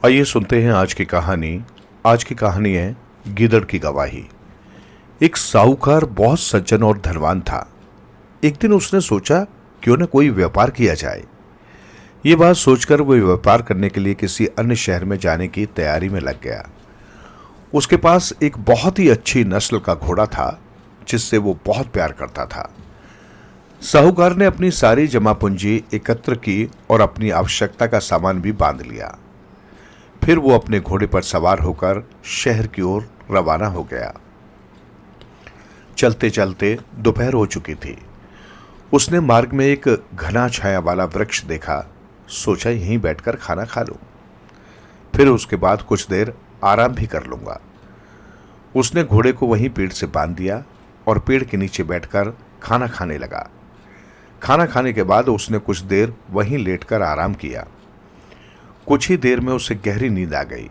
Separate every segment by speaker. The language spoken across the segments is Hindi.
Speaker 1: आइए सुनते हैं आज की कहानी। आज की कहानी है गीदड़ की गवाही। एक साहूकार बहुत सज्जन और धनवान था। एक दिन उसने सोचा क्यों न कोई व्यापार किया जाए। ये बात सोचकर वो व्यापार करने के लिए किसी अन्य शहर में जाने की तैयारी में लग गया। उसके पास एक बहुत ही अच्छी नस्ल का घोड़ा था जिससे वो बहुत प्यार करता था। साहूकार ने अपनी सारी जमा पूंजी एकत्र की और अपनी आवश्यकता का सामान भी बांध लिया। फिर वो अपने घोड़े पर सवार होकर शहर की ओर रवाना हो गया। चलते चलते दोपहर हो चुकी थी। उसने मार्ग में एक घना छाया वाला वृक्ष देखा। सोचा यहीं बैठकर खाना खा लूं, फिर उसके बाद कुछ देर आराम भी कर लूंगा। उसने घोड़े को वहीं पेड़ से बांध दिया और पेड़ के नीचे बैठकर खाना खाने लगा। खाना खाने के बाद उसने कुछ देर वहीं लेटकर आराम किया। कुछ ही देर में उसे गहरी नींद आ गई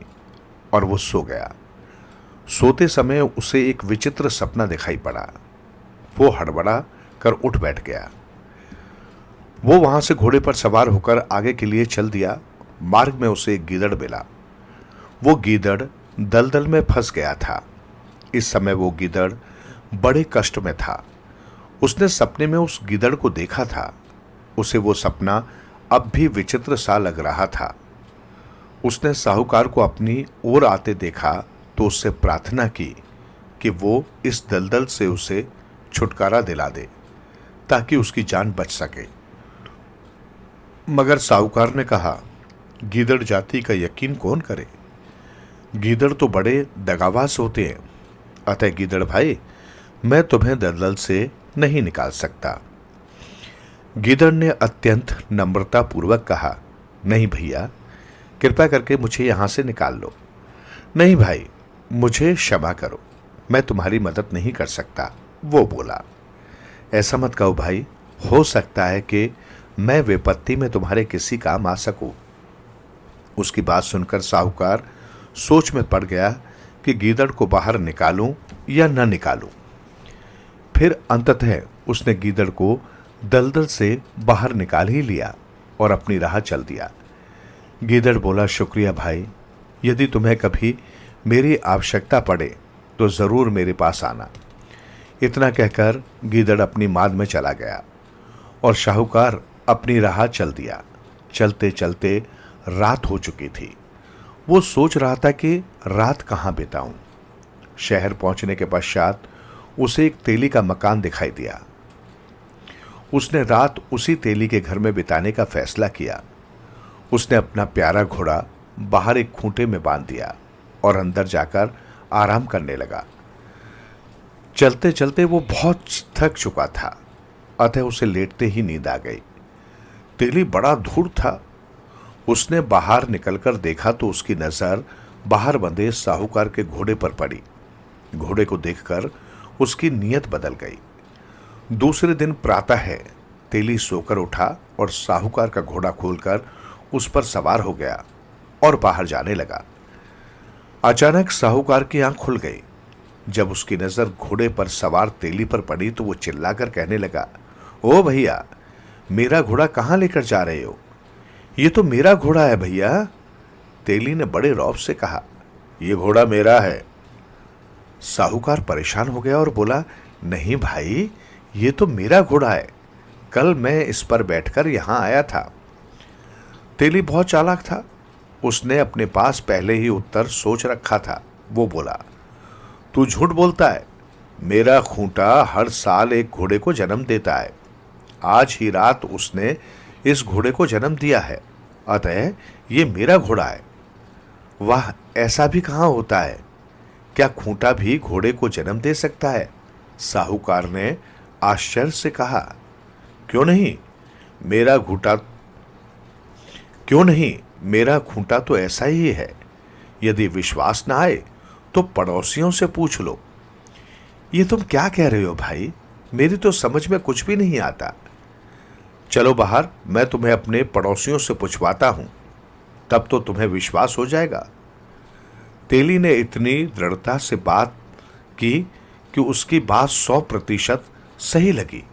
Speaker 1: और वो सो गया। सोते समय उसे एक विचित्र सपना दिखाई पड़ा। वो हड़बड़ा कर उठ बैठ गया। वो वहां से घोड़े पर सवार होकर आगे के लिए चल दिया। मार्ग में उसे एक गीदड़ मिला। वो गीदड़ दलदल में फंस गया था। इस समय वो गीदड़ बड़े कष्ट में था। उसने सपने में उस गीदड़ को देखा था। उसे वो सपना अब भी विचित्र सा लग रहा था। उसने साहूकार को अपनी ओर आते देखा तो उससे प्रार्थना की कि वो इस दलदल से उसे छुटकारा दिला दे ताकि उसकी जान बच सके। मगर साहूकार ने कहा, गीदड़ जाति का यकीन कौन करे? गीदड़ तो बड़े दगाबाज होते हैं। अतः गीदड़ भाई, मैं तुम्हें दलदल से नहीं निकाल सकता। गीदड़ ने अत्यंत नम्रता पूर्वक कहा, नहीं भैया, कृपा करके मुझे यहां से निकाल लो। नहीं भाई, मुझे क्षमा करो, मैं तुम्हारी मदद नहीं कर सकता। वो बोला, ऐसा मत कहो भाई, हो सकता है कि मैं विपत्ति में तुम्हारे किसी काम आ सकूं। उसकी बात सुनकर साहूकार सोच में पड़ गया कि गीदड़ को बाहर निकालूं या न निकालूं। फिर अंततः उसने गीदड़ को दलदल से बाहर निकाल ही लिया और अपनी राह चल दिया। गीदड़ बोला, शुक्रिया भाई, यदि तुम्हें कभी मेरी आवश्यकता पड़े तो जरूर मेरे पास आना। इतना कहकर गीदड़ अपनी माद में चला गया और साहूकार अपनी राह चल दिया। चलते चलते रात हो चुकी थी। वो सोच रहा था कि रात कहाँ बिताऊं। शहर पहुंचने के पश्चात उसे एक तेली का मकान दिखाई दिया। उसने रात उसी तेली के घर में बिताने का फैसला किया। उसने अपना प्यारा घोड़ा बाहर एक खूंटे में बांध दिया और अंदर जाकर आराम करने लगा। चलते चलते वो बहुत थक चुका था, अतः उसे लेटते ही नींद आ गई। तेली बड़ा धूर्त था। उसने बाहर निकलकर देखा तो उसकी नजर बाहर बंधे साहूकार के घोड़े पर पड़ी। घोड़े को देखकर उसकी नीयत बदल गई। दूसरे दिन प्रातः है तेली सोकर उठा और साहूकार का घोड़ा खोलकर उस पर सवार हो गया और बाहर जाने लगा। अचानक साहूकार की आंख खुल गई। जब उसकी नजर घोड़े पर सवार तेली पर पड़ी तो वो चिल्लाकर कहने लगा, ओ भैया, मेरा घोड़ा कहां लेकर जा रहे हो? ये तो मेरा घोड़ा है भैया। तेली ने बड़े रौब से कहा, यह घोड़ा मेरा है। साहूकार परेशान हो गया और बोला, नहीं भाई, ये तो मेरा घोड़ा है। कल मैं इस पर बैठकर यहां आया था। तेली बहुत चालाक था। उसने अपने पास पहले ही उत्तर सोच रखा था। वो बोला, तू झूठ बोलता है। मेरा खूंटा हर साल एक घोड़े को जन्म देता है। आज ही रात उसने इस घोड़े को जन्म दिया है, अतः ये मेरा घोड़ा है। वाह, ऐसा भी कहां होता है? क्या खूंटा भी घोड़े को जन्म दे सकता है? साहूकार ने आश्चर्य से कहा, क्यों नहीं, मेरा खूंटा तो ऐसा ही है। यदि विश्वास ना आए तो पड़ोसियों से पूछ लो। ये तुम क्या कह रहे हो भाई? मेरी तो समझ में कुछ भी नहीं आता। चलो बाहर, मैं तुम्हें अपने पड़ोसियों से पूछवाता हूं, तब तो तुम्हें विश्वास हो जाएगा। तेली ने इतनी दृढ़ता से बात की कि उसकी बात 100% सही लगी।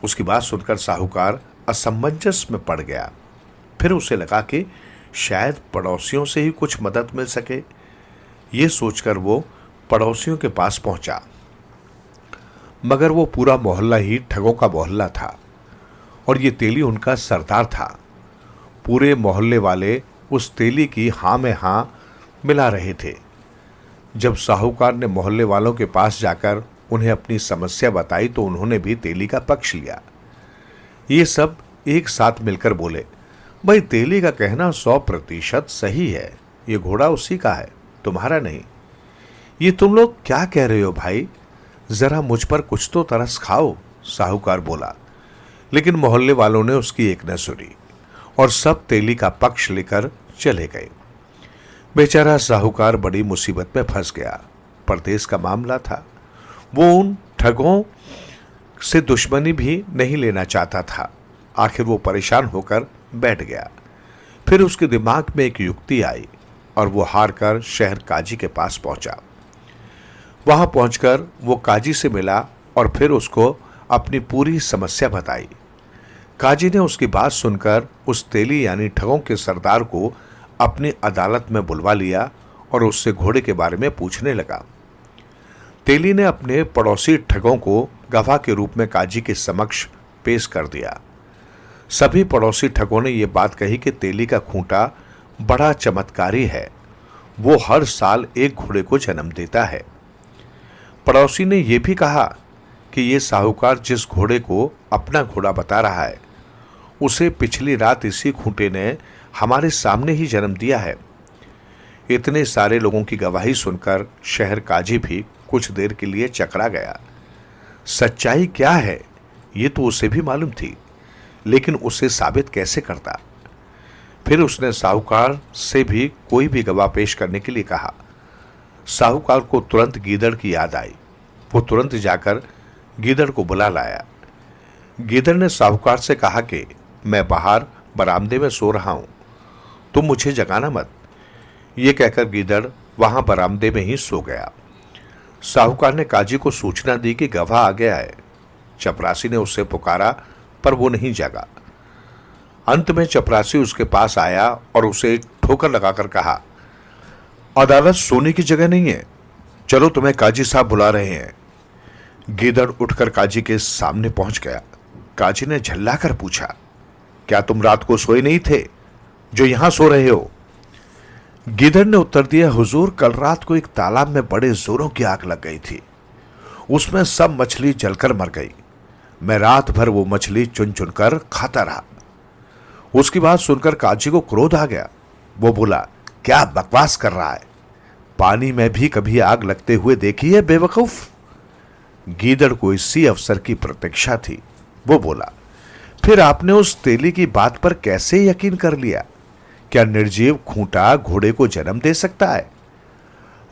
Speaker 1: उसकी बात सुनकर साहूकार असमंजस में पड़ गया। फिर उसे लगा कि शायद पड़ोसियों से ही कुछ मदद मिल सके। ये सोचकर वो पड़ोसियों के पास पहुंचा, मगर वो पूरा मोहल्ला ही ठगों का मोहल्ला था और ये तेली उनका सरदार था। पूरे मोहल्ले वाले उस तेली की हाँ में हाँ मिला रहे थे। जब साहूकार ने मोहल्ले वालों के पास जाकर उन्हें अपनी समस्या बताई तो उन्होंने भी तेली का पक्ष लिया। ये सब एक साथ मिलकर बोले, भाई तेली का कहना 100% सही है, ये घोड़ा उसी का है, तुम्हारा नहीं। ये तुम लोग क्या कह रहे हो भाई, जरा मुझ पर कुछ तो तरस खाओ, साहूकार बोला। लेकिन मोहल्ले वालों ने उसकी एक न सुनी और सब तेली का पक्ष लेकर चले गए। बेचारा साहूकार बड़ी मुसीबत में फंस गया। परदेश का मामला था, वो उन ठगों से दुश्मनी भी नहीं लेना चाहता था। आखिर वो परेशान होकर बैठ गया। फिर उसके दिमाग में एक युक्ति आई और वो हार कर शहर काजी के पास पहुंचा। वहां पहुंचकर वो काजी से मिला और फिर उसको अपनी पूरी समस्या बताई। काजी ने उसकी बात सुनकर उस तेली यानी ठगों के सरदार को अपनी अदालत में बुलवा लिया और उससे घोड़े के बारे में पूछने लगा। तेली ने अपने पड़ोसी ठगों को गवाह के रूप में काजी के समक्ष पेश कर दिया। सभी पड़ोसी ठगों ने यह बात कही कि तेली का खूंटा बड़ा चमत्कारी है, वो हर साल एक घोड़े को जन्म देता है। पड़ोसी ने यह भी कहा कि ये साहूकार जिस घोड़े को अपना घोड़ा बता रहा है उसे पिछली रात इसी खूंटे ने हमारे सामने ही जन्म दिया है। इतने सारे लोगों की गवाही सुनकर शहर काजी भी कुछ देर के लिए चकरा गया। सच्चाई क्या है ये तो उसे भी मालूम थी, लेकिन उसे साबित कैसे करता। फिर उसने साहूकार से भी कोई भी गवाह पेश करने के लिए कहा। साहूकार को तुरंत गीदड़ की याद आई। वो तुरंत जाकर गीदड़ को बुला लाया। गीदड़ ने साहूकार से कहा कि मैं बाहर बरामदे में सो रहा हूं, तुम मुझे जगाना मत। ये कहकर गीदड़ वहां बरामदे में ही सो गया। साहूकार ने काजी को सूचना दी कि गवाह आ गया है। चपरासी ने उससे पुकारा पर वो नहीं जगा। अंत में चपरासी उसके पास आया और उसे एक ठोकर लगाकर कहा, अदालत सोने की जगह नहीं है, चलो तुम्हें काजी साहब बुला रहे हैं। गीदड़ उठकर काजी के सामने पहुंच गया। काजी ने झल्लाकर पूछा, क्या तुम रात को सोए नहीं थे जो यहां सो रहे हो? गीदड़ ने उत्तर दिया, हुजूर कल रात को एक तालाब में बड़े जोरों की आग लग गई थी, उसमें सब मछली जलकर मर गई। मैं रात भर वो मछली चुन चुन कर खाता रहा। उसकी बात सुनकर काजी को क्रोध आ गया। वो बोला, क्या बकवास कर रहा है, पानी में भी कभी आग लगते हुए देखी है बेवकूफ? गीदड़ को इसी अवसर की प्रतीक्षा थी। वो बोला, फिर आपने उस तेली की बात पर कैसे यकीन कर लिया? क्या निर्जीव खूंटा घोड़े को जन्म दे सकता है?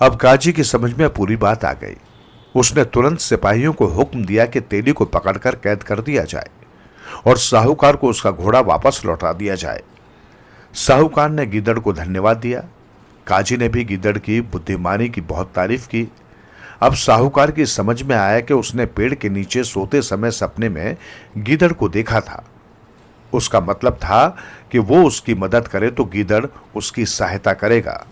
Speaker 1: अब काजी की समझ में पूरी बात आ गई। उसने तुरंत सिपाहियों को हुक्म दिया कि तेली को पकड़कर कैद कर दिया जाए और साहूकार को उसका घोड़ा वापस लौटा दिया जाए। साहूकार ने गीदड़ को धन्यवाद दिया। काजी ने भी गीदड़ की बुद्धिमानी की बहुत तारीफ की। अब साहूकार की समझ में आया कि उसने पेड़ के नीचे सोते समय सपने में गीदड़ को देखा था। उसका मतलब था कि वो उसकी मदद करे तो गीदड़ उसकी सहायता करेगा।